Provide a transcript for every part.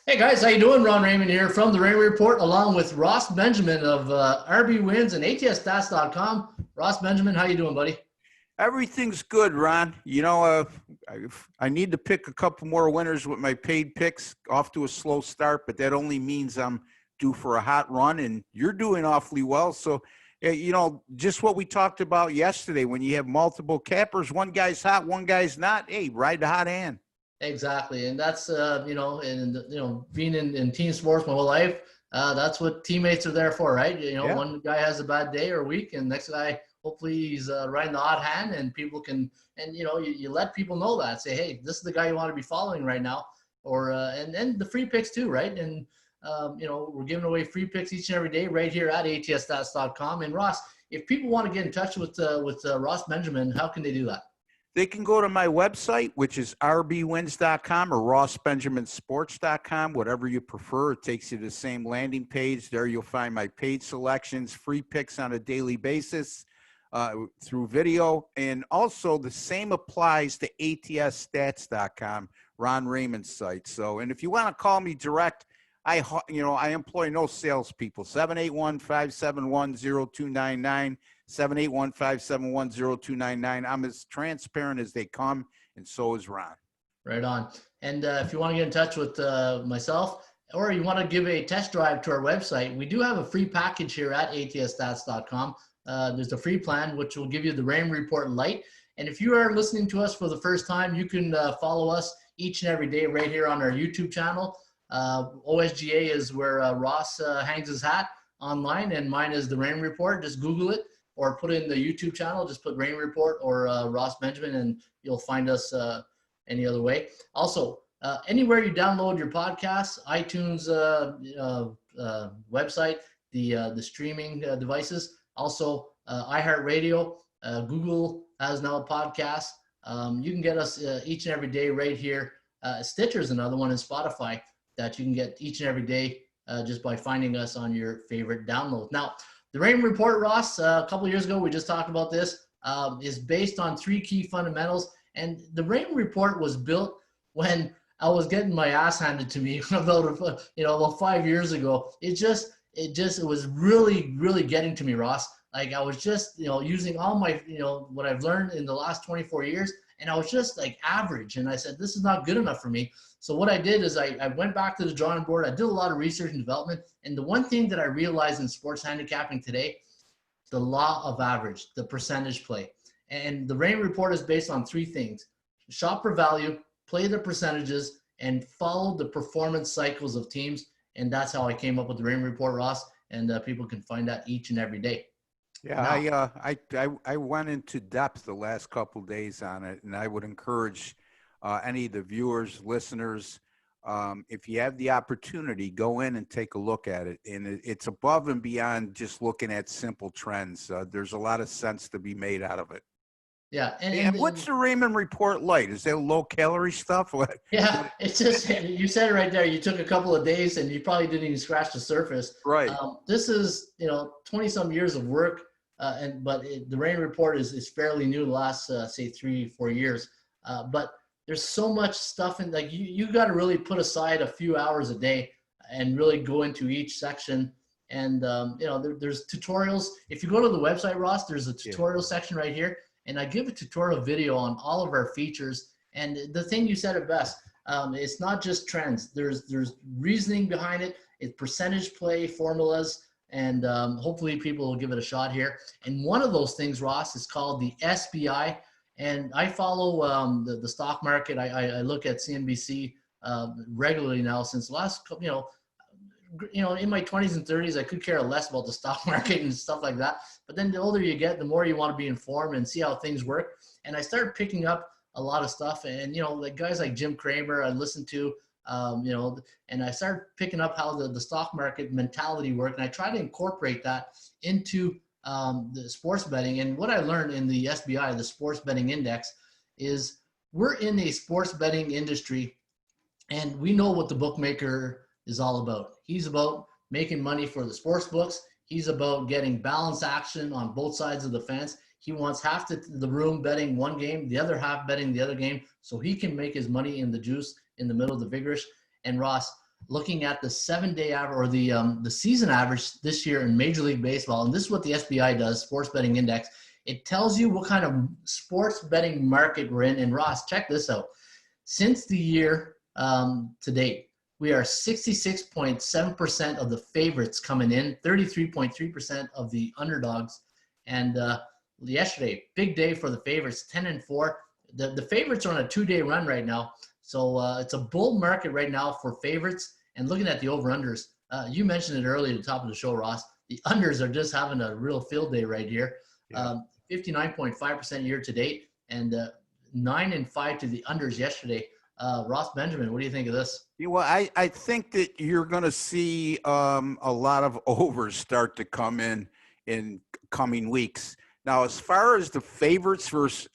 Hey guys, how you doing? Ron Raymond here from the Raymond Report, along with Ross Benjamin of RB Wins and ATSstats.com. Ross Benjamin, how you doing, buddy? Everything's good, Ron. I need to pick a couple more winners with my paid picks. Off to a slow start, but that only means I'm due for a hot run, and you're doing awfully well. So, just what we talked about yesterday, when you have multiple cappers, one guy's hot, one guy's not. Hey, ride the hot hand. Exactly, and that's being in team sports my whole life. That's what teammates are there for, right? Yeah. One guy has a bad day or week, and next guy hopefully he's riding the hot hand, and people can, and you let people know that. Say, hey, this is the guy you want to be following right now, or and the free picks too, right? And we're giving away free picks each and every day right here at ATSstats.com. And Ross, if people want to get in touch with Ross Benjamin, how can they do that? They can go to my website, which is rbwins.com or rossbenjaminsports.com, whatever you prefer. It takes you to the same landing page. There you'll find my paid selections, free picks on a daily basis through video. And also the same applies to atsstats.com, Ron Raymond's site. So, and if you want to call me direct, I employ no salespeople. 781-571-0299. 781-571-0299. I'm as transparent as they come, and so is Ron. Right on. And if you want to get in touch with myself, or you want to give a test drive to our website, we do have a free package here at atsstats.com. There's a free plan, which will give you the Rain Report Lite. And if you are listening to us for the first time, you can follow us each and every day right here on our YouTube channel. OSGA is where Ross hangs his hat online, and mine is the Rain Report. Just Google it, or put in the YouTube channel, just put Rain Report or Ross Benjamin, and you'll find us any other way. Also, anywhere you download your podcasts, iTunes website, the streaming devices, also iHeartRadio, Google has now a podcast. You can get us each and every day right here. Stitcher's another one, and Spotify that you can get each and every day just by finding us on your favorite download. Now, the Rain Report, Ross, a couple of years ago, we just talked about this, is based on three key fundamentals. And the Rain Report was built when I was getting my ass handed to me about 5 years ago. It was really, really getting to me, Ross. Like I was just, using all my, what I've learned in the last 24 years, and I was just like average. And I said, this is not good enough for me. So what I did is I went back to the drawing board. I did a lot of research and development. And the one thing that I realized in sports handicapping today, the law of average, the percentage play. And the Rain Report is based on three things: shop for value, play the percentages, and follow the performance cycles of teams. And that's how I came up with the Rain Report, Ross. And people can find that each and every day. Yeah, I went into depth the last couple of days on it, and I would encourage any of the viewers, listeners, if you have the opportunity, go in and take a look at it. And it's above and beyond just looking at simple trends. There's a lot of sense to be made out of it. Yeah. And what's the Raymond Report Light? Is that low calorie stuff? Yeah, it's just, you said it right there. You took a couple of days and you probably didn't even scratch the surface. Right. This is, 20 some years of work. But the Rain Report is fairly new, the last, say 3-4 years. But there's so much stuff in, like, you got to really put aside a few hours a day and really go into each section. And, there's tutorials. If you go to the website, Ross, there's a tutorial section right here. And I give a tutorial video on all of our features. And the thing, you said it best, it's not just trends. There's reasoning behind it. It's percentage play formulas. And hopefully people will give it a shot here. And one of those things, Ross, is called the SBI. And I follow the stock market. I look at CNBC regularly now since the last couple, in my 20s and 30s, I could care less about the stock market and stuff like that. But then the older you get, the more you want to be informed and see how things work. And I started picking up a lot of stuff. And, like guys like Jim Cramer, I listened to, and I started picking up how the stock market mentality worked. And I try to incorporate that into the sports betting. And what I learned in the SBI, the Sports Betting Index, is we're in a sports betting industry, and we know what the bookmaker is all about. He's about making money for the sports books. He's about getting balanced action on both sides of the fence. He wants half the room betting one game, the other half betting the other game, so he can make his money in the juice in the middle of the vigorish. And Ross, looking at the 7-day average or the season average this year in Major League Baseball, and this is what the SBI does, Sports Betting Index. It tells you what kind of sports betting market we're in. And Ross, check this out. Since the year to date, we are 66.7% of the favorites coming in, 33.3% of the underdogs. And yesterday, big day for the favorites, 10-4. The favorites are on a 2-day run right now. So it's a bull market right now for favorites. And looking at the over-unders, you mentioned it earlier at the top of the show, Ross. The unders are just having a real field day right here. 59.5% year to date, and 9-5 to the unders yesterday. Ross Benjamin, what do you think of this? Well, I think that you're going to see a lot of overs start to come in coming weeks. Now, as far as the favorites versus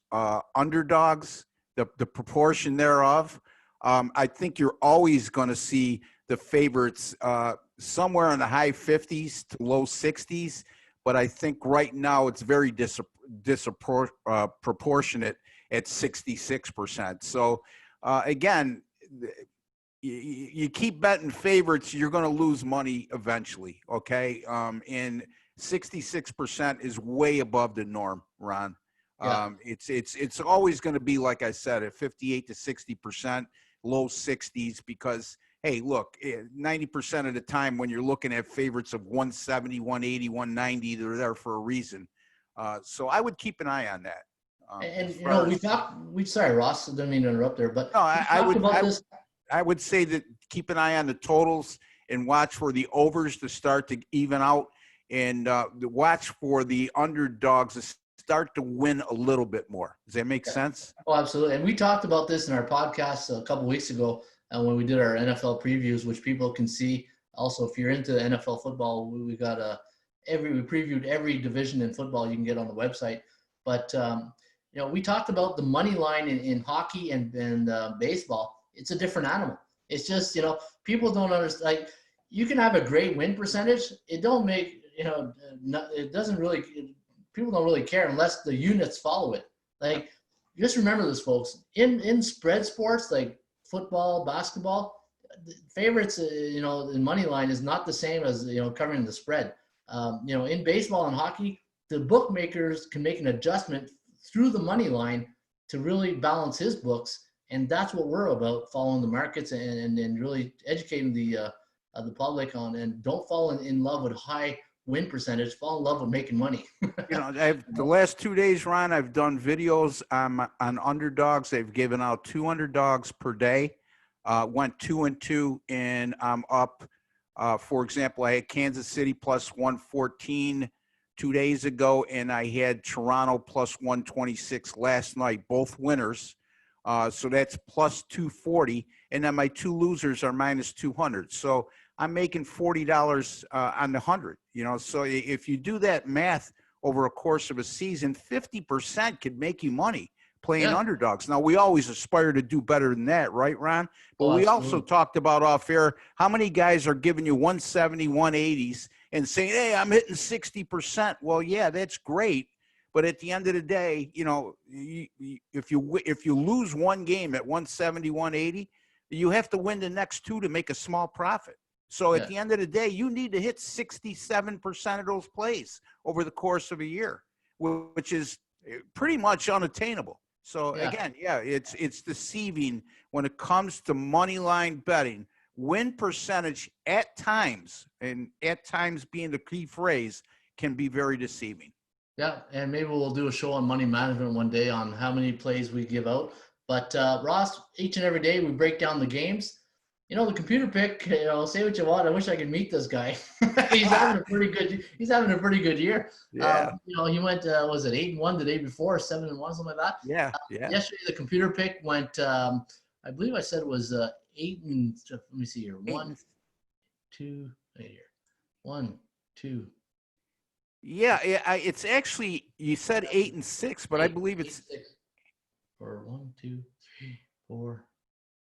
underdogs, the proportion thereof, I think you're always going to see the favorites somewhere in the high 50s to low 60s. But I think right now it's very disproportionate at 66%. So again, you keep betting favorites, you're going to lose money eventually. Okay, and 66% is way above the norm, Ron. Yeah. It's always going to be, like I said, at 58 to 60%, low 60s, because hey, look, 90% of the time when you're looking at favorites of 170, 180, 190, they're there for a reason. So I would keep an eye on that. And you know, sorry, Ross, I didn't mean to interrupt there, but no, I would say that keep an eye on the totals and watch for the overs to start to even out, and watch for the underdogs to start to win a little bit more. Does that make sense? Oh, absolutely. And we talked about this in our podcast a couple weeks ago when we did our NFL previews, which people can see. Also, if you're into NFL football, we got we previewed every division in football you can get on the website. But you know, we talked about the money line in hockey and baseball. It's a different animal. It's just, you know, people don't understand. Like, you can have a great win percentage. It don't make, you know, it doesn't really. People don't really care unless the units follow it. Like, just remember this, folks. In spread sports like football, basketball, favorites, you know, in money line is not the same as, you know, covering the spread. You know, in baseball and hockey, the bookmakers can make an adjustment through the money line to really balance his books, and that's what we're about, following the markets and really educating the public on, and don't fall in love with high win percentage, fall in love with making money. You know, the last 2 days, Ron, I've done videos on underdogs. They've given out 2 underdogs per day. Went 2-2, and I'm up. For example, I had Kansas City plus 114 2 days ago, and I had Toronto plus 126 last night, both winners. So that's plus 240, and then my 2 losers are minus 200. So I'm making $40 on the 100. You know, so if you do that math over a course of a season, 50% could make you money playing underdogs. Now, we always aspire to do better than that, right, Ron? But we also talked about off air how many guys are giving you 170, 180s and saying, hey, I'm hitting 60%. Well, yeah, that's great. But at the end of the day, you know, if you lose one game at 170, 180, you have to win the next 2 to make a small profit. So at the end of the day, you need to hit 67% of those plays over the course of a year, which is pretty much unattainable. So again, it's deceiving when it comes to money line betting. Win percentage at times, and at times being the key phrase, can be very deceiving. Yeah, and maybe we'll do a show on money management one day on how many plays we give out. But Ross, each and every day we break down the games. You know, the computer pick, you know, say what you want. I wish I could meet this guy. He's having a pretty good year. Yeah. You know, he went, was it 8-1 the day before, 7-1, something like that? Yeah. Yesterday, the computer pick went, I believe I said it was 8 and, let me see here. 1, 2, right here. 1, 2. Yeah, it's actually, you said 8 and 6, but I believe it's 6. Or 1, 2, 3, 4,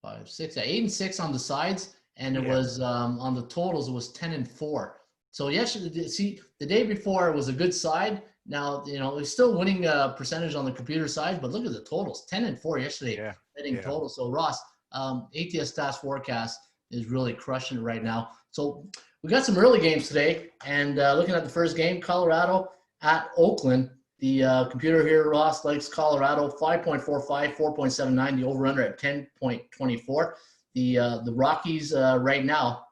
5, 6. 8 and 6 on the sides, and it was on the totals. It was 10-4. So yesterday, see, the day before it was a good side. Now, you know, he's still winning percentage on the computer side, but look at the totals: 10-4 yesterday, betting total. So Ross, ATS Stats Forecast. is really crushing it right now. So we got some early games today, and looking at the first game, Colorado at Oakland. The computer here, Ross, likes Colorado 5.45, 4.79. The over/under at 10.24. The Rockies right now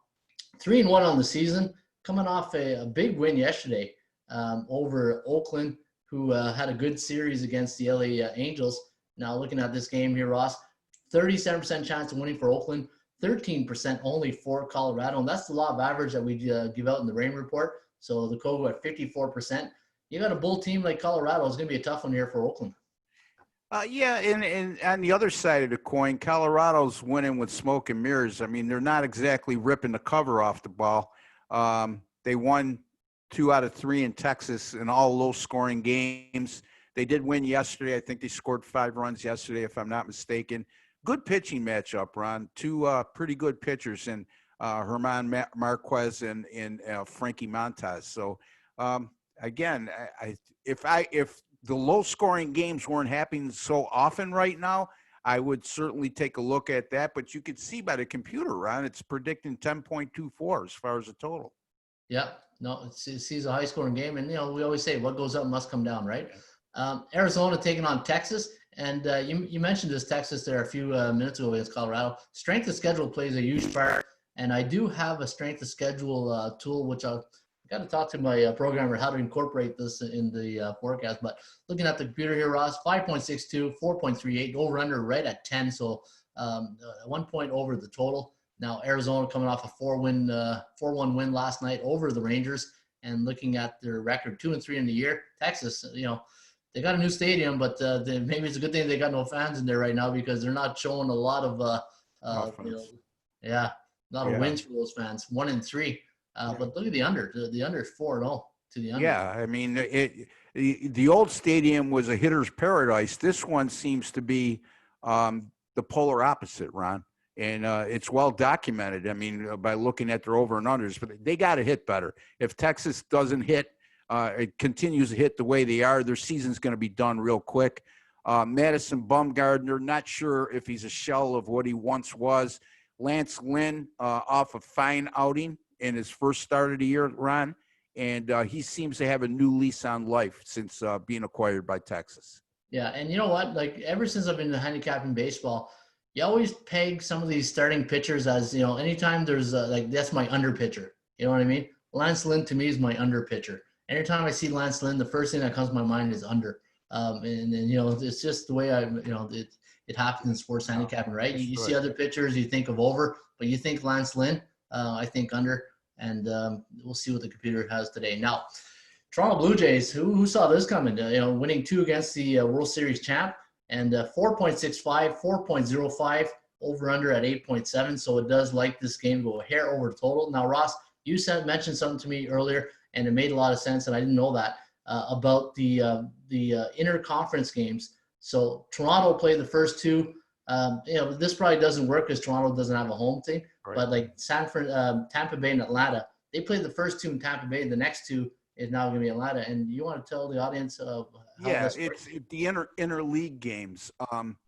3-1 on the season, coming off a big win yesterday over Oakland, who had a good series against the LA Angels. Now looking at this game here, Ross, 37% chance of winning for Oakland, 13% only for Colorado, and that's the law of average that we give out in the rain report. So the Kogo at 54%. You got a bull team like Colorado, it's going to be a tough one here for Oakland. Yeah, and on the other side of the coin, Colorado's winning with smoke and mirrors. I mean, they're not exactly ripping the cover off the ball. They won 2 out of 3 in Texas in all low-scoring games. They did win yesterday. I think they scored 5 runs yesterday, if I'm not mistaken. Good pitching matchup, Ron. 2 pretty good pitchers in Herman Marquez and Frankie Montas. So, again, if the low-scoring games weren't happening so often right now, I would certainly take a look at that. But you could see by the computer, Ron, it's predicting 10.24 as far as the total. Yeah, no, it sees a high-scoring game. And, we always say what goes up must come down, right? Arizona taking on Texas. And you mentioned this Texas there a few minutes ago against Colorado. Strength of schedule plays a huge part. And I do have a strength of schedule tool, which I've got to talk to my programmer how to incorporate this in the forecast. But looking at the computer here, Ross, 5.62, 4.38, over/under right at 10. So 1 point over the total. Now Arizona coming off a 4-1 win last night over the Rangers, and looking at their record 2-3 in the year. Texas, they got a new stadium, but maybe it's a good thing they got no fans in there right now because they're not showing a lot of wins for those fans. 1-3. But look at the under. The under is 4-0 to the under. Yeah, I mean, the old stadium was a hitter's paradise. This one seems to be the polar opposite, Ron. And it's well documented. I mean, by looking at their over and unders, but they got to hit better. If Texas doesn't hit, it continues to hit the way they are, their season's going to be done real quick. Madison Bumgarner, not sure if he's a shell of what he once was. Lance Lynn off a fine outing in his first start of the year, Ron, and he seems to have a new lease on life since being acquired by Texas. Yeah, and you know what? Like, ever since I've been handicapping baseball, you always peg some of these starting pitchers as, anytime there's that's my under pitcher. You know what I mean? Lance Lynn to me is my under pitcher. Anytime I see Lance Lynn, the first thing that comes to my mind is under. And it's just the way it happens in sports handicapping, right? You see other pitchers, you think of over, but you think Lance Lynn, I think under, and we'll see what the computer has today. Now, Toronto Blue Jays, who saw this coming? Winning 2 against the World Series champ, and 4.65, 4.05, over under at 8.7. So it does like this game go a hair over total. Now, Ross, you mentioned something to me earlier, and it made a lot of sense, and I didn't know that about the interconference games. So Toronto played the first 2. This probably doesn't work because Toronto doesn't have a home team. Right. But like Tampa Bay and Atlanta, they played the first 2 in Tampa Bay. The next 2 is now going to be Atlanta. And you want to tell the audience how this works? It's the interleague games.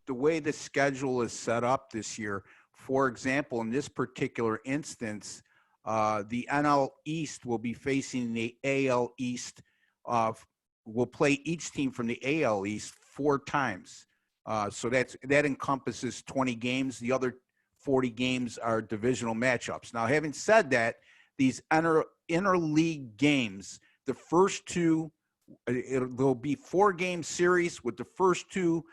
The way the schedule is set up this year, for example, in this particular instance, the NL East will be facing the AL East. Will play each team from the AL East 4 times. So that encompasses 20 games. The other 40 games are divisional matchups. Now, having said that, these interleague games, the first 2, there'll be 4-game series with the first 2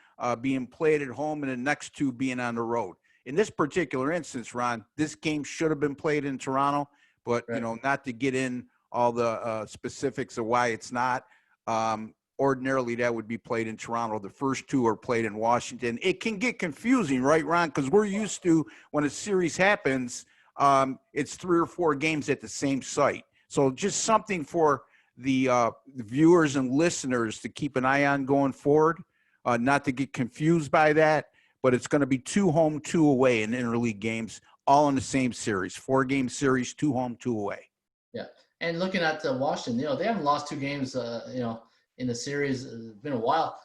being played at home and the next 2 being on the road. In this particular instance, Ron, this game should have been played in Toronto, but, right, not to get in all the specifics of why it's not. Ordinarily, that would be played in Toronto. The first 2 are played in Washington. It can get confusing, right, Ron? Because we're used to, when a series happens, it's 3 or 4 games at the same site. So just something for the viewers and listeners to keep an eye on going forward, not to get confused by that. But it's going to be 2 home, 2 away in interleague games, all in the same series. 4-game series, 2 home, 2 away. Yeah, and looking at Washington, they haven't lost 2 games, in the series. It's been a while,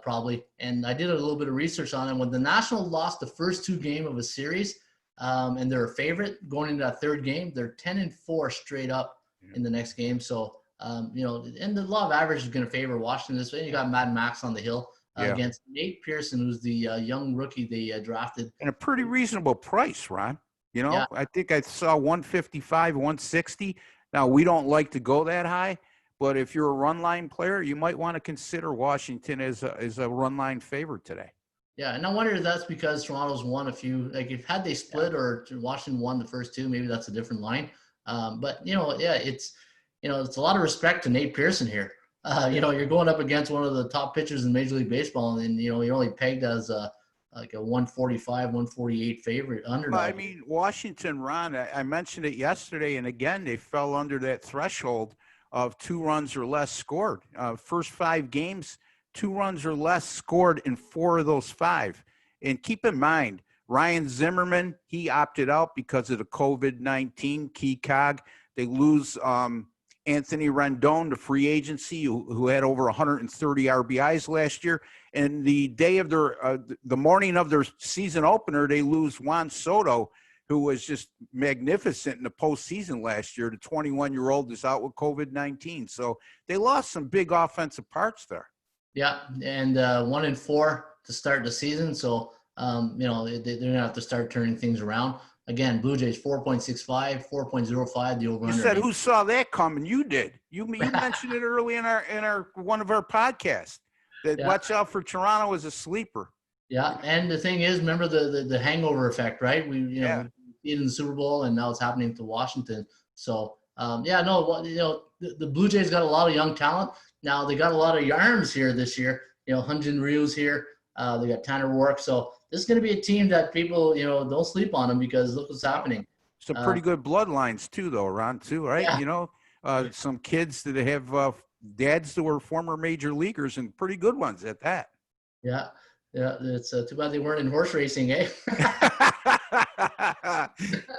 probably. And I did a little bit of research on it. When the Nationals lost the first 2 games of a series, and they're a favorite going into that third game. They're 10-4 straight up in the next game. So, and the law of average is going to favor Washington this way. You got Mad Max on the hill against Nate Pearson, who's the young rookie they drafted. And a pretty reasonable price, Ron. I think I saw 155, 160. Now, we don't like to go that high, but if you're a run line player, you might want to consider Washington as a run line favorite today. Yeah, and I wonder if that's because Toronto's won a few. Like, if had they split or Washington won the first two, maybe that's a different line. But it's a lot of respect to Nate Pearson here. You're going up against one of the top pitchers in Major League Baseball, and you're only pegged as a 145, 148 favorite underdog. Well, I mean, Washington, Ron, I mentioned it yesterday, and again, they fell under that threshold of 2 runs or less scored. First 5 games, 2 runs or less scored in 4 of those 5. And keep in mind, Ryan Zimmerman, he opted out because of the COVID-19 key cog. They lose Anthony Rendon to free agency, who had over 130 RBIs last year. And the day of the morning of their season opener, they lose Juan Soto, who was just magnificent in the postseason last year. The 21-year-old is out with COVID-19. So they lost some big offensive parts there. Yeah, and 1-4 to start the season. So, they're going to have to start turning things around. Again, Blue Jays 4.65, 4.05. The over. You said who saw that coming? You did. You mentioned it early in our one of our podcasts. That watch out for Toronto as a sleeper. Yeah, and the thing is, remember the hangover effect, right? We see it in the Super Bowl, and now it's happening to Washington. So the Blue Jays got a lot of young talent. Now they got a lot of arms here this year. Hyun-Jin Ryu's here. They got Tanner Roark. So this is going to be a team that people don't sleep on them, because look what's happening. Some pretty good bloodlines too, though, Ron. Too, right? Yeah. Some kids that have dads that were former major leaguers, and pretty good ones at that. Yeah. It's too bad they weren't in horse racing, eh?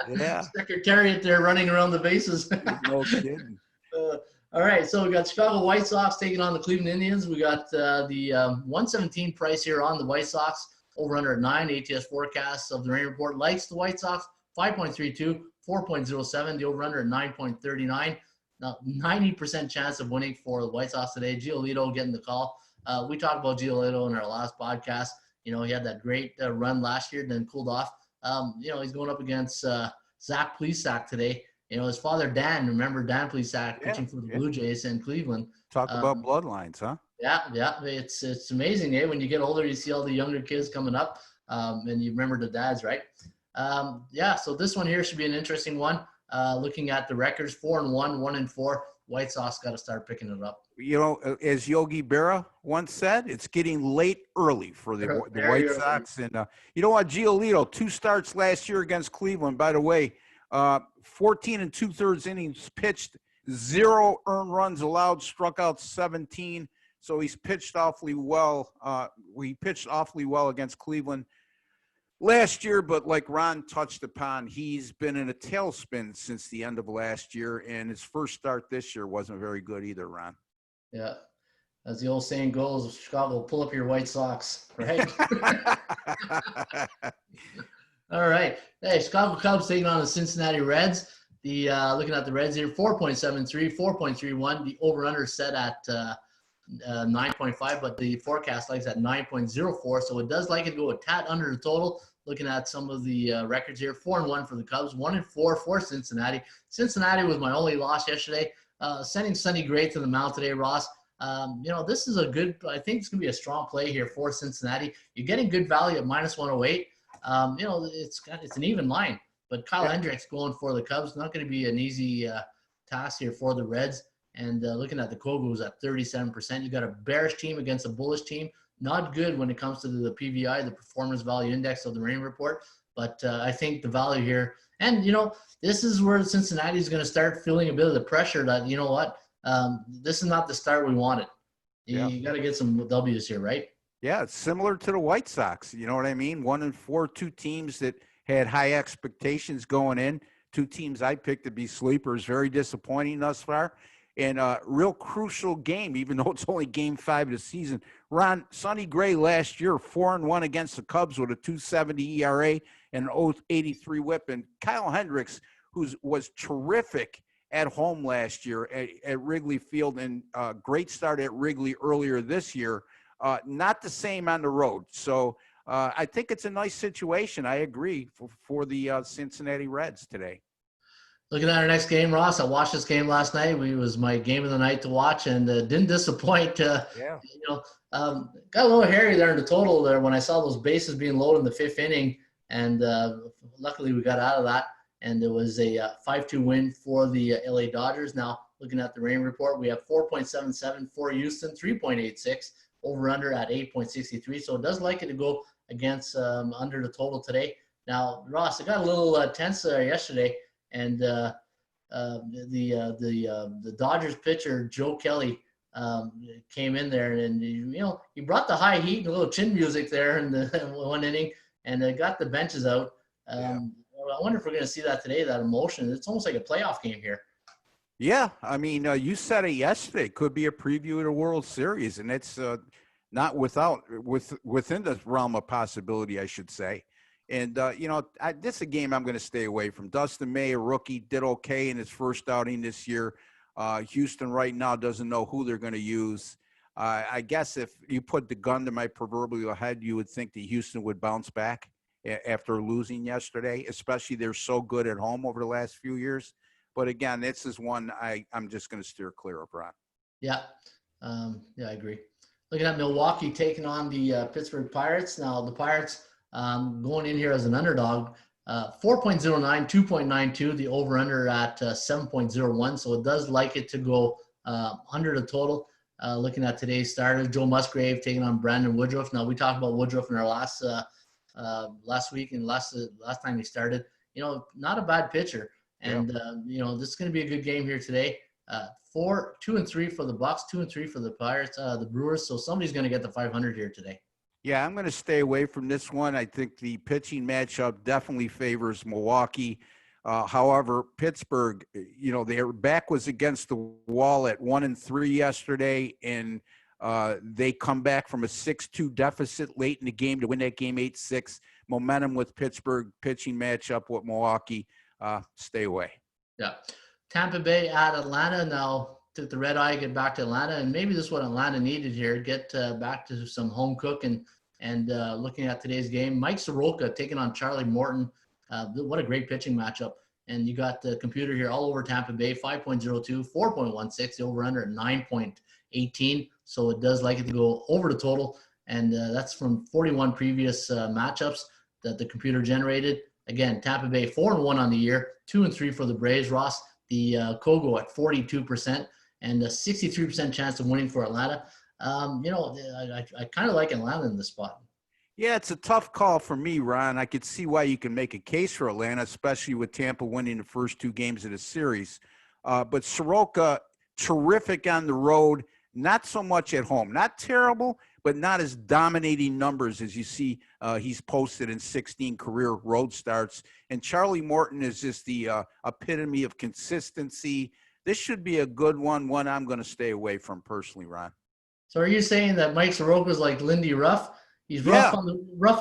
Yeah. Secretariat there running around the bases. No kidding. All right, so we got Chicago White Sox taking on the Cleveland Indians. We got the 117 price here on the White Sox, over under at 9. ATS forecast of the rain report likes the White Sox 5.32, 4.07. The over under at 9.39. Now 90% chance of winning for the White Sox today. Giolito getting the call. We talked about Giolito in our last podcast. He had that great run last year, then cooled off. He's going up against Zach Plesac today. His father, Dan, remember Dan Plesac pitching for the Blue Jays in Cleveland. Talk about bloodlines, huh? Yeah. It's amazing, eh? When you get older, you see all the younger kids coming up, and you remember the dads, right? So this one here should be an interesting one. Looking at the records, 4-1, 1-4. White Sox got to start picking it up. As Yogi Berra once said, it's getting late early for the White Sox. And you know what? Giolito, 2 starts last year against Cleveland. By the way, 14 2/3 innings pitched, 0 earned runs allowed, struck out 17. So he's pitched awfully well. He pitched awfully well against Cleveland last year, but like Ron touched upon, he's been in a tailspin since the end of last year, and his first start this year wasn't very good either, Ron. Yeah. As the old saying goes, Chicago, pull up your White Sox, right? All right. Hey, Chicago Cubs taking on the Cincinnati Reds. The looking at the Reds here, 4.73, 4.31. The over-under set at 9.5, but the forecast likes at 9.04, so it does like it go a tad under the total. Looking at some of the records here, 4-1 for the Cubs, 1-4 for Cincinnati. Cincinnati was my only loss yesterday. Sending Sonny Gray to the mound today, Ross. This is a good. I think it's going to be a strong play here for Cincinnati. You're getting good value at -108. It's an even line, but Kyle Hendricks going for the Cubs, not going to be an easy task here for the Reds. And looking at the Kogos at 37%, you got a bearish team against a bullish team. Not good when it comes to the PVI, the Performance Value Index of the rain report. But I think the value here, and this is where Cincinnati is going to start feeling a bit of the pressure that this is not the start we wanted. You got to get some W's here, right? Yeah, it's similar to the White Sox. You know what I mean? 1-4, 2 teams that had high expectations going in. 2 teams I picked to be sleepers. Very disappointing thus far. And a real crucial game, even though it's only game 5 of the season. Ron, Sonny Gray last year, 4-1 against the Cubs with a 2.70 ERA and an 83 whip. And Kyle Hendricks, who was terrific at home last year at Wrigley Field, and great start at Wrigley earlier this year. Not the same on the road. So I think it's a nice situation. I agree for the Cincinnati Reds today. Looking at our next game, Ross, I watched this game last night. It was my game of the night to watch, and didn't disappoint. Yeah. Got a little hairy there in the total there when I saw those bases being loaded in the fifth inning, and luckily we got out of that. And it was a 5-2 win for the LA Dodgers. Now, looking at the rain report, we have 4.77 for Houston, 3.86, over-under at 8.63. So it does like it to go against under the total today. Now, Ross, it got a little tense there yesterday, and the Dodgers pitcher, Joe Kelly, came in there, and he brought the high heat and a little chin music there in the one inning, and got the benches out. I wonder if we're going to see that today, that emotion. It's almost like a playoff game here. Yeah, I mean, you said it yesterday. Could be a preview of the World Series, and it's not within the realm of possibility, I should say. And, this is a game I'm going to stay away from. Dustin May, a rookie, did okay in his first outing this year. Houston right now doesn't know who they're going to use. I guess if you put the gun to my proverbial head, you would think that Houston would bounce back after losing yesterday, especially they're so good at home over the last few years. But again, this is one I'm just going to steer clear of, Ron. Yeah. I agree. Looking at Milwaukee taking on the Pittsburgh Pirates. Now, the Pirates going in here as an underdog, 4.09, 2.92, the over-under at 7.01. So it does like it to go under the total. Looking at today's starter, Joe Musgrave taking on Brandon Woodruff. Now, we talked about Woodruff in our last week and last time he started. Not a bad pitcher. And, this is going to be a good game here today. 2-3 for the Bucks, 2-3 for the Pirates, the Brewers. So somebody's going to get the 500 here today. Yeah, I'm going to stay away from this one. I think the pitching matchup definitely favors Milwaukee. However, Pittsburgh, their back was against the wall at 1-3 yesterday, and they come back from a 6-2 deficit late in the game to win that game 8-6. Momentum with Pittsburgh, pitching matchup with Milwaukee. Stay away. Yeah. Tampa Bay at Atlanta. Now, took the red eye, get back to Atlanta, and maybe this is what Atlanta needed here. Get back to some home cooking. And looking at today's game, Mike Soroka taking on Charlie Morton. What a great pitching matchup. And you got the computer here all over Tampa Bay, 5.02, 4.16, the over-under at 9.18. So it does like it to go over the total. And that's from 41 previous matchups that the computer generated. Again, Tampa Bay 4-1 on the year, 2-3 for the Braves. Ross, the Kogo at 42% and a 63% chance of winning for Atlanta. I kind of like Atlanta in this spot. Yeah, it's a tough call for me, Ron. I could see why you can make a case for Atlanta, especially with Tampa winning the first two games of the series. But Soroka, terrific on the road, not so much at home. Not terrible, but not as dominating numbers as you see he's posted in 16 career road starts. And Charlie Morton is just the epitome of consistency. This should be a good one I'm going to stay away from personally, Ron. So are you saying that Mike Soroka is like Lindy Ruff? He's rough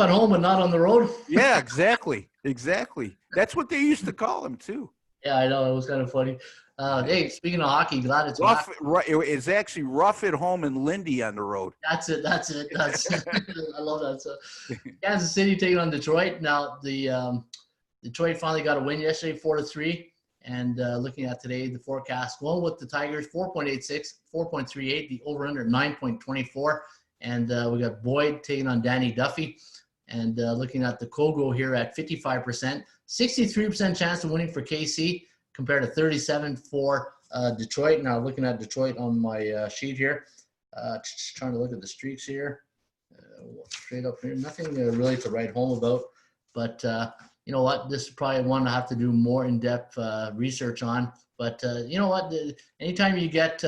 at home but not on the road? Yeah, exactly. That's what they used to call him, too. Yeah, I know. It was kind of funny. Hey, speaking of hockey, glad it's rough. It's actually rough at home and Lindy on the road. That's it. I love that. So, Kansas City taking on Detroit. Now, the Detroit finally got a win yesterday, 4-3. And looking at today, the forecast, going with the Tigers, 4.86, 4.38, the over-under 9.24. And we got Boyd taking on Danny Duffy. And looking at the Kogo here at 55%, 63% chance of winning for KC compared to 37 for Detroit. Now looking at Detroit on my sheet here, just trying to look at the streaks here. Straight up here, nothing really to write home about. But you know what? This is probably one I have to do more in-depth research on. But you know what? Anytime you get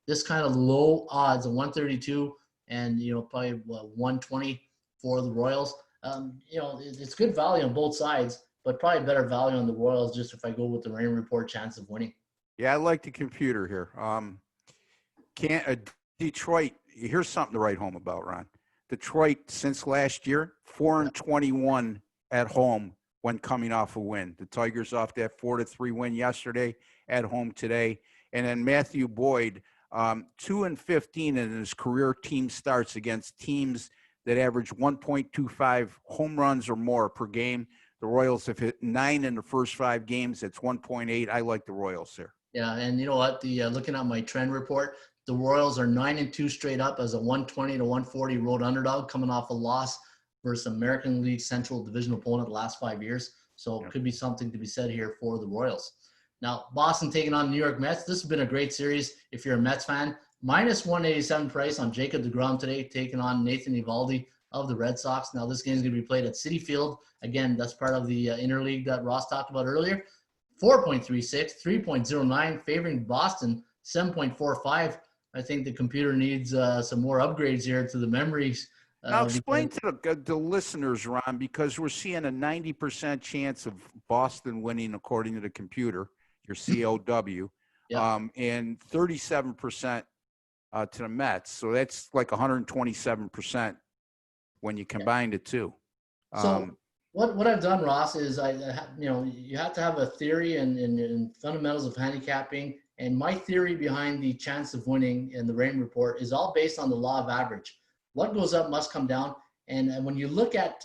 this kind of low odds of 132 and, probably 120 for the Royals, it's good value on both sides, but probably better value on the Royals just if I go with the rain report chance of winning. Yeah, I like the computer here. Detroit, here's something to write home about, Ron. Detroit, since last year, 4-21 at home when coming off a win. The Tigers off that 4-3 win yesterday, at home today. And then Matthew Boyd, 2-15 in his career team starts against teams that average 1.25 home runs or more per game. The Royals have hit 9 in the first 5 games. That's 1.8. I like the Royals here. Yeah, and you know what? Looking at my trend report, the Royals are 9-2 straight up as a 120 to 140 road underdog, coming off a loss versus American League Central Division opponent the last 5 years. So it could be something to be said here for the Royals. Now, Boston taking on New York Mets. This has been a great series if you're a Mets fan. Minus 187 price on Jacob deGrom today, taking on Nathan Eovaldi of the Red Sox. Now, this game is going to be played at Citi Field. Again, that's part of the interleague that Ross talked about earlier. 4.36, 3.09, favoring Boston, 7.45. I think the computer needs some more upgrades here to the memories. Now, explain to the listeners, Ron, because we're seeing a 90% chance of Boston winning according to the computer, your COW, and 37% to the Mets. So that's like 127% when you combine the two. So what I've done, Ross, is you have to have a theory and fundamentals of handicapping. And my theory behind the chance of winning in the rain report is all based on the law of average. What goes up must come down. And when you look at,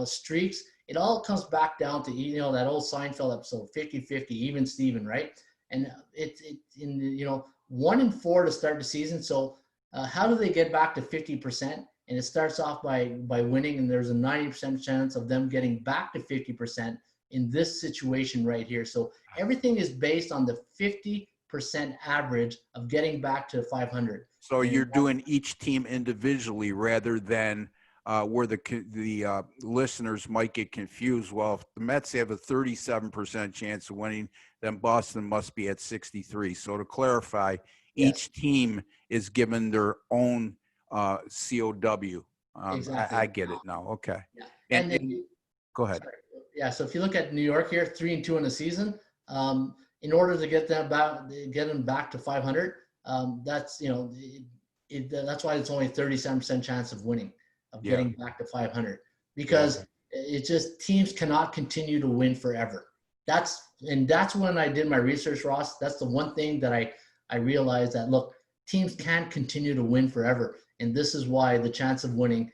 streaks, it all comes back down to, that old Seinfeld episode, 50-50, even Steven, right? And it's 1-4 to start the season. So how do they get back to 50%? And it starts off by winning, and there's a 90% chance of them getting back to 50% in this situation right here. So everything is based on the 50% average of getting back to 500. So you're doing each team individually rather than where the listeners might get confused. Well, if the Mets have a 37% chance of winning, then Boston must be at 63. So to clarify, each team is given their own COW. Exactly. I get it now. Okay. Yeah. And go ahead. Sorry. Yeah. So if you look at New York here, 3-2 in the season, in order to get them back to 500, that's that's why it's only 37% chance of winning, of getting back to 500, because it just teams cannot continue to win forever. That's when I did my research, Ross. That's the one thing that I realized that, look, teams can't continue to win forever. And this is why the chance of winning,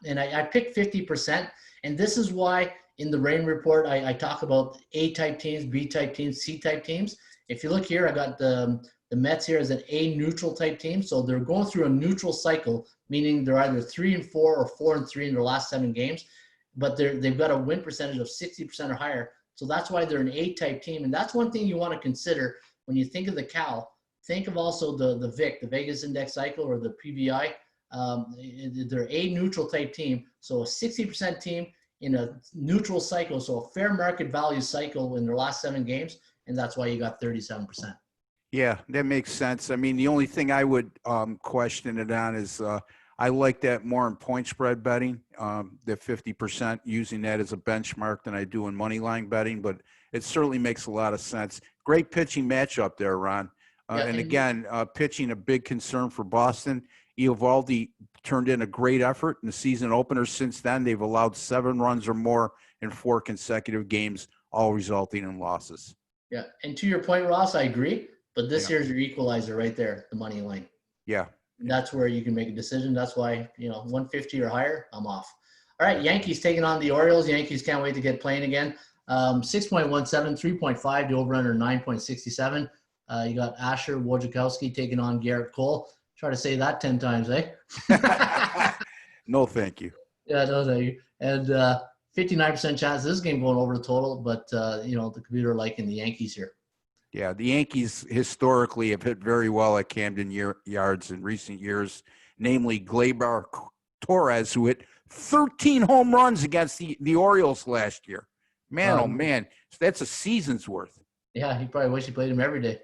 and I picked 50%. And this is why in the rain report, I talk about A-type teams, B-type teams, C-type teams. If you look here, I got the Mets here as an A neutral type team. So they're going through a neutral cycle, meaning they're either 3-4 or 4-3 in their last 7 games, but they've got a win percentage of 60% or higher. So that's why they're an A-type team. And that's one thing you want to consider when you think of the Cal. Think of also the VIC, the Vegas Index Cycle, or the PVI. They're a neutral type team. So a 60% team in a neutral cycle, so a fair market value cycle in their last 7 games. And that's why you got 37%. Yeah, that makes sense. I mean, the only thing I would question it on is I like that more in point spread betting, the 50%, using that as a benchmark than I do in money line betting. But it certainly makes a lot of sense. Great pitching matchup there, Ron. And again, pitching a big concern for Boston. Eovaldi turned in a great effort in the season opener. Since then, they've allowed 7 runs or more in 4 consecutive games, all resulting in losses. Yeah, and to your point, Ross, I agree. But this here's your equalizer right there, the money line. Yeah. That's where you can make a decision. That's why, 150 or higher, I'm off. All right, Yankees taking on the Orioles. Yankees can't wait to get playing again. 6.17, 3.5, the over-under 9.67. You got Asher Wojciechowski taking on Garrett Cole. Try to say that 10 times, eh? No, thank you. Yeah, no, thank you. And 59% chance of this game going over the total, but, the computer liking the Yankees here. Yeah, the Yankees historically have hit very well at Camden Yards in recent years, namely Gleyber Torres, who hit 13 home runs against the Orioles last year. Man, oh, man, that's a season's worth. Yeah, he probably wish he played him every day.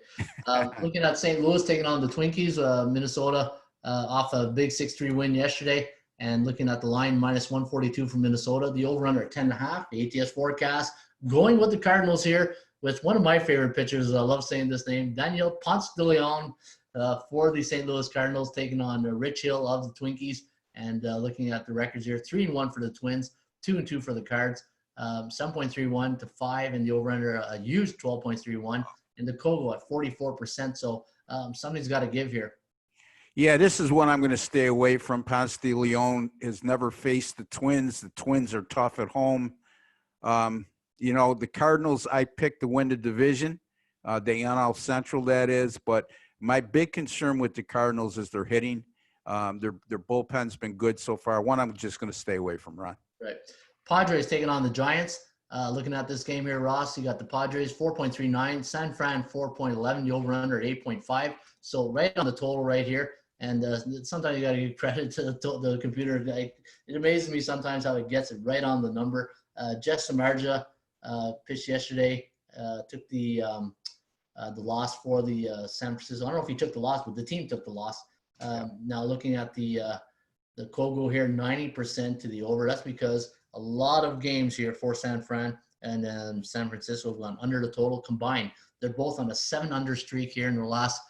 Looking at St. Louis taking on the Twinkies, Minnesota off a big 6-3 win yesterday. And looking at the line, minus 142 from Minnesota. The over-under at 10.5. The ATS forecast going with the Cardinals here with one of my favorite pitchers. I love saying this name, Daniel Ponce de Leon for the St. Louis Cardinals, taking on Rich Hill of the Twinkies. And looking at the records here, 3-1 for the Twins, 2-2 for the Cards. 7.31 to 5, and the over-under used 12.31, and the Kogo at 44%. So something's got to give here. Yeah, this is one I'm going to stay away from. Ponce de Leon has never faced the Twins. The Twins are tough at home. The Cardinals, I picked to win the division, the NL Central, that is. But my big concern with the Cardinals is their hitting. Their bullpen's been good so far. One I'm just going to stay away from, Ron. Right. Padres taking on the Giants. Looking at this game here, Ross, you got the Padres 4.39, San Fran 4.11, the over-under at 8.5. So right on the total right here. And sometimes you got to give credit to the computer. It amazes me sometimes how it gets it right on the number. Jeff Samardzija pitched yesterday, took the loss for the San Francisco. I don't know if he took the loss, but the team took the loss. Now looking at the Kogo here, 90% to the over. That's because a lot of games here for San Fran and San Francisco have gone under the total combined. They're both on a 7-under streak here in the last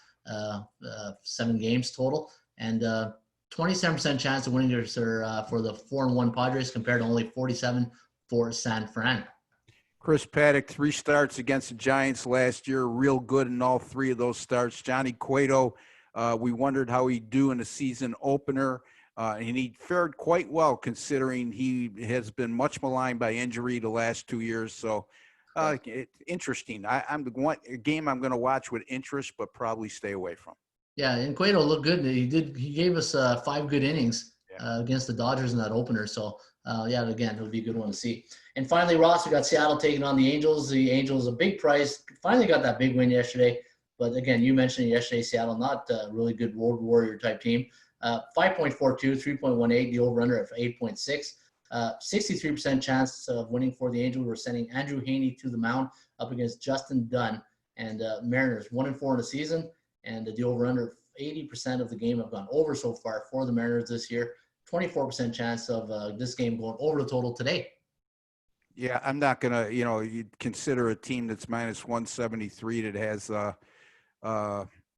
7 games total, and 27% chance of winning for the 4-1 Padres compared to only 47 for San Fran. Chris Paddock, 3 starts against the Giants last year, real good in all 3 of those starts. Johnny Cueto, we wondered how he'd do in the season opener, and he fared quite well considering he has been much maligned by injury the last 2 years. So interesting. A game I'm going to watch with interest, but probably stay away from. Yeah, and Cueto looked good. He gave us 5 good innings against the Dodgers in that opener. So again, it'll be a good one to see. And finally, Ross, we got Seattle taking on the Angels. The Angels, a big price. Finally got that big win yesterday. But again, you mentioned yesterday, Seattle, not a really good road warrior type team. 5.42, 3.18, the over-under at 8.6. 63% chance of winning for the Angels. We're sending Andrew Heaney to the mound up against Justin Dunn. And Mariners 1-4 in the season. And the over-under, 80% of the game have gone over so far for the Mariners this year. 24% chance of this game going over the total today. Yeah, I'm not going to, you'd consider a team that's minus 173 that has a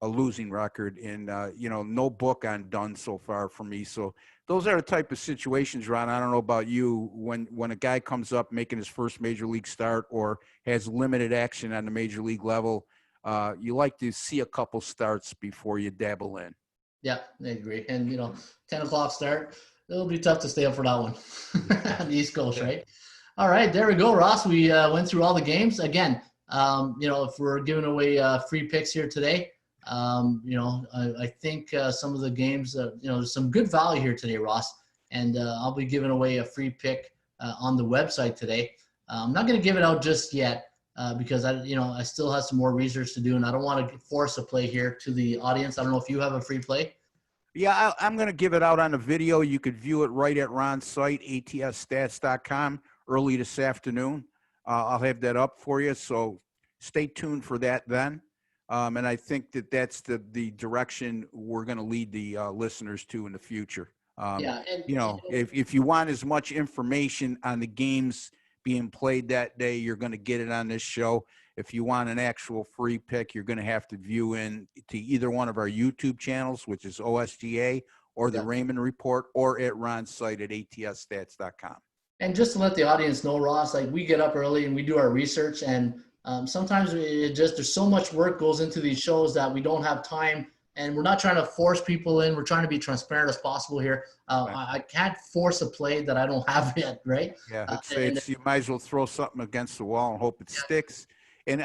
losing record, and no book on Dunn so far for me. So those are the type of situations, Ron. I don't know about you, when a guy comes up making his first major league start or has limited action on the major league level, you like to see a couple starts before you dabble in. Yeah, I agree. And 10 o'clock start, it'll be tough to stay up for that one on the East Coast, right? All right, there we go, Ross. We went through all the games. Again, if we're giving away free picks here today, I think some of the games, there's some good value here today, Ross. And I'll be giving away a free pick on the website today. I'm not going to give it out just yet because I still have some more research to do, and I don't want to force a play here to the audience. I don't know if you have a free play. Yeah, I'm going to give it out on a video. You could view it right at Ron's site, atsstats.com, early this afternoon. I'll have that up for you, so stay tuned for that then. And I think that's the direction we're going to lead the listeners to in the future. If you want as much information on the games being played that day, you're going to get it on this show. If you want an actual free pick, you're going to have to view in to either one of our YouTube channels, which is OSGA or the Raymond Report, or at Ron's site at atsstats.com. And just to let the audience know, Ross, like we get up early and we do our research, and sometimes there's so much work goes into these shows that we don't have time, and we're not trying to force people in. We're trying to be transparent as possible here. I can't force a play that I don't have yet, right? Yeah, you might as well throw something against the wall and hope it sticks. And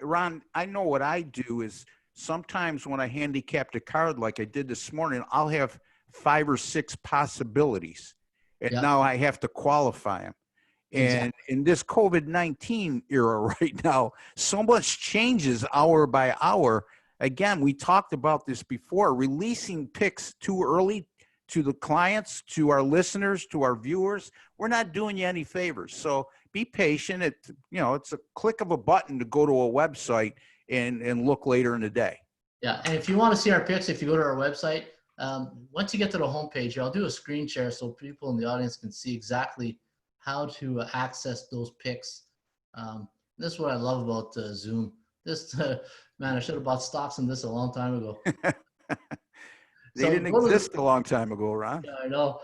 Ron, I know what I do is sometimes when I handicap a card like I did this morning, I'll have 5 or 6 possibilities, and now I have to qualify them. And in this COVID-19 era right now, so much changes hour by hour. Again, we talked about this before, releasing picks too early to the clients, to our listeners, to our viewers. We're not doing you any favors. So be patient. It's a click of a button to go to a website and look later in the day. Yeah, and if you want to see our picks, if you go to our website, once you get to the homepage, I'll do a screen share so people in the audience can see exactly how to access those picks. This is what I love about Zoom. Man, I should have bought stocks in this a long time ago. They didn't exist a long time ago, Ron. Yeah, I know.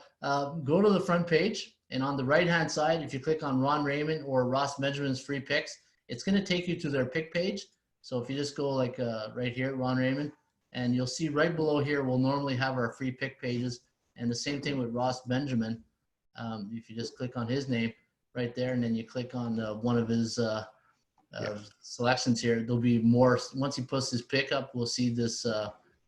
Go to the front page, And on the right-hand side, if you click on Ron Raymond or Ross Benjamin's free picks, it's going to take you to their pick page. So if you just go like right here, Ron Raymond, and you'll see right below here, we'll normally have our free pick pages. And the same thing with Ross Benjamin. If you just click on his name right there, and then you click on one of his selections here, there'll be more. Once he puts his pick up, we'll see this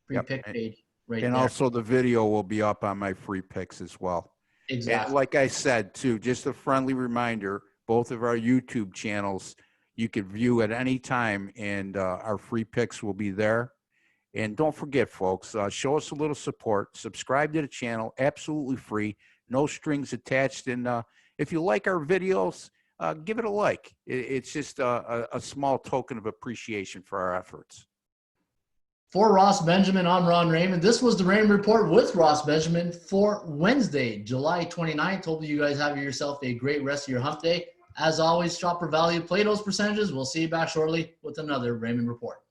free pick page right there. And also the video will be up on my free picks as well. Exactly. And like I said, too, just a friendly reminder, both of our YouTube channels, you could view at any time, and our free picks will be there. And don't forget, folks, show us a little support. Subscribe to the channel, absolutely free, no strings attached. And if you like our videos, give it a like. It's just a small token of appreciation for our efforts. For Ross Benjamin, I'm Ron Raymond. This was the Raymond Report with Ross Benjamin for Wednesday, July 29th. Hope you guys have yourself a great rest of your hump day. As always, shop for value, play those percentages. We'll see you back shortly with another Raymond Report.